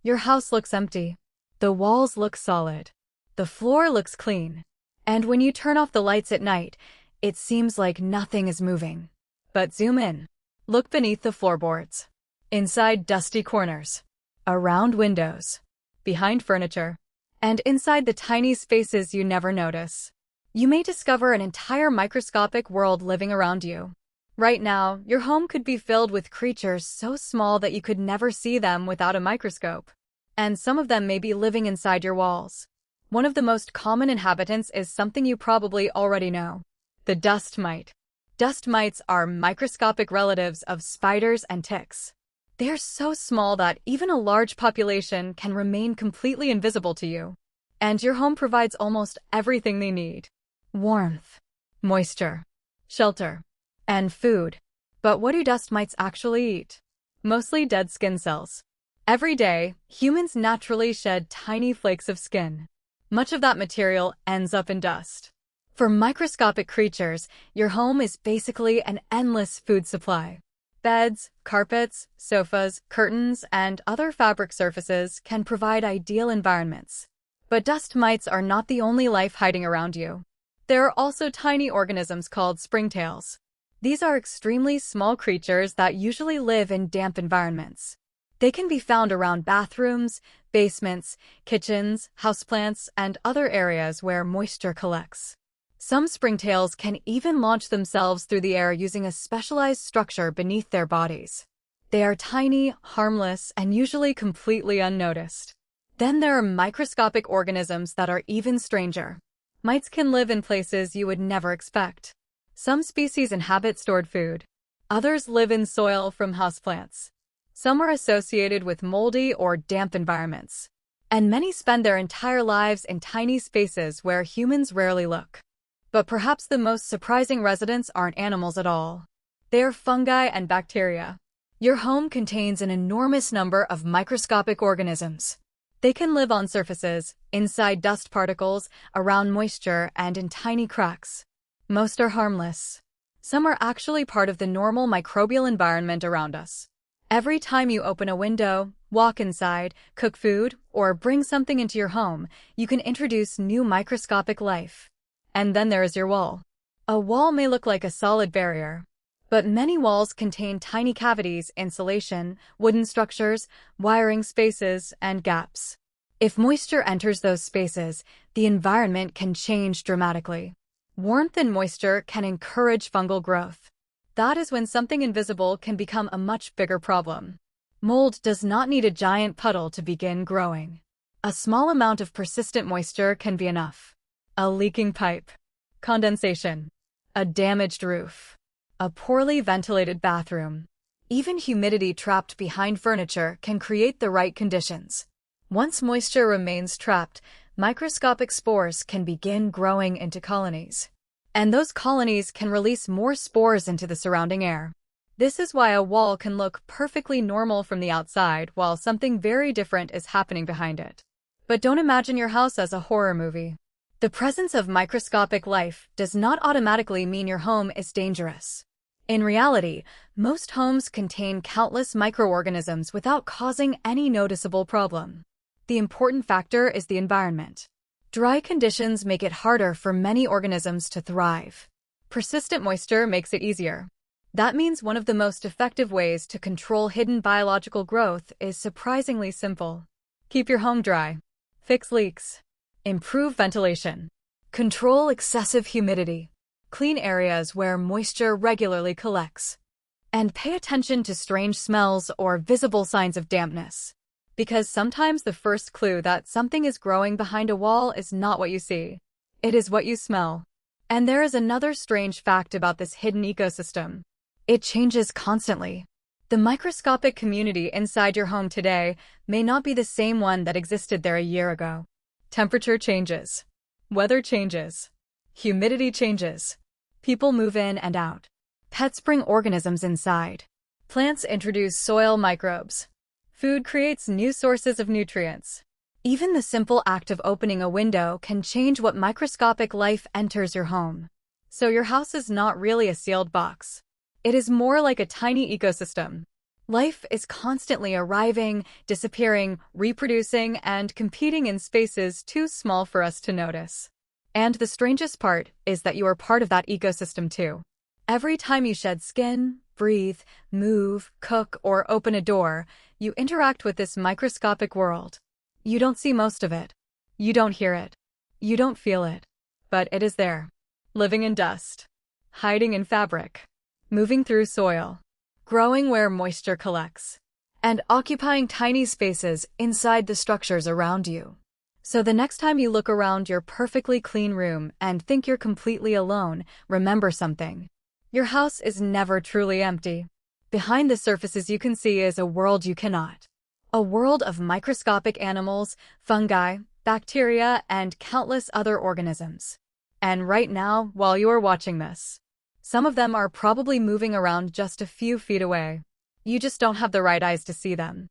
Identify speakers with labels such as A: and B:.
A: Your house looks empty. The walls look solid. The floor looks clean. And when you turn off the lights at night, it seems like nothing is moving. But zoom in. Look beneath the floorboards. Inside dusty corners. Around windows. Behind furniture. And inside the tiny spaces you never notice. You may discover an entire microscopic world living around you. Right now, your home could be filled with creatures so small that you could never see them without a microscope. And some of them may be living inside your walls. One of the most common inhabitants is something you probably already know: the dust mite. Dust mites are microscopic relatives of spiders and ticks. They're so small that even a large population can remain completely invisible to you. And your home provides almost everything they need: warmth, moisture, shelter, and food. But what do dust mites actually eat? Mostly dead skin cells. Every day, humans naturally shed tiny flakes of skin. Much of that material ends up in dust. For microscopic creatures, your home is basically an endless food supply. Beds, carpets, sofas, curtains, and other fabric surfaces can provide ideal environments. But dust mites are not the only life hiding around you. There are also tiny organisms called springtails. These are extremely small creatures that usually live in damp environments. They can be found around bathrooms, basements, kitchens, houseplants, and other areas where moisture collects. Some springtails can even launch themselves through the air using a specialized structure beneath their bodies. They are tiny, harmless, and usually completely unnoticed. Then there are microscopic organisms that are even stranger. Mites can live in places you would never expect. Some species inhabit stored food. Others live in soil from houseplants. Some are associated with moldy or damp environments. And many spend their entire lives in tiny spaces where humans rarely look. But perhaps the most surprising residents aren't animals at all. They are fungi and bacteria. Your home contains an enormous number of microscopic organisms. They can live on surfaces, inside dust particles, around moisture, and in tiny cracks. Most are harmless. Some are actually part of the normal microbial environment around us. Every time you open a window, walk inside, cook food, or bring something into your home, you can introduce new microscopic life. And then there is your wall. A wall may look like a solid barrier, but many walls contain tiny cavities, insulation, wooden structures, wiring spaces, and gaps. If moisture enters those spaces, the environment can change dramatically. Warmth and moisture can encourage fungal growth. That is when something invisible can become a much bigger problem. Mold does not need a giant puddle to begin growing. A small amount of persistent moisture can be enough. A leaking pipe, condensation, a damaged roof, a poorly ventilated bathroom. Even humidity trapped behind furniture can create the right conditions. Once moisture remains trapped, microscopic spores can begin growing into colonies. And those colonies can release more spores into the surrounding air. This is why a wall can look perfectly normal from the outside while something very different is happening behind it. But don't imagine your house as a horror movie. The presence of microscopic life does not automatically mean your home is dangerous. In reality, most homes contain countless microorganisms without causing any noticeable problem. The important factor is the environment. Dry conditions make it harder for many organisms to thrive. Persistent moisture makes it easier. That means one of the most effective ways to control hidden biological growth is surprisingly simple. Keep your home dry. Fix leaks. Improve ventilation. Control excessive humidity. Clean areas where moisture regularly collects. And pay attention to strange smells or visible signs of dampness. Because sometimes the first clue that something is growing behind a wall is not what you see. It is what you smell. And there is another strange fact about this hidden ecosystem. It changes constantly. The microscopic community inside your home today may not be the same one that existed there a year ago. Temperature changes. Weather changes. Humidity changes. People move in and out. Pets bring organisms inside. Plants introduce soil microbes. Food creates new sources of nutrients. Even the simple act of opening a window can change what microscopic life enters your home. So your house is not really a sealed box. It is more like a tiny ecosystem. Life is constantly arriving, disappearing, reproducing, and competing in spaces too small for us to notice. And the strangest part is that you are part of that ecosystem too. Every time you shed skin, breathe, move, cook, or open a door, you interact with this microscopic world. You don't see most of it. You don't hear it. You don't feel it. But it is there. Living in dust. Hiding in fabric. Moving through soil. Growing where moisture collects. And occupying tiny spaces inside the structures around you. So the next time you look around your perfectly clean room and think you're completely alone, remember something. Your house is never truly empty. Behind the surfaces you can see is a world you cannot. A world of microscopic animals, fungi, bacteria, and countless other organisms. And right now, while you are watching this, some of them are probably moving around just a few feet away. You just don't have the right eyes to see them.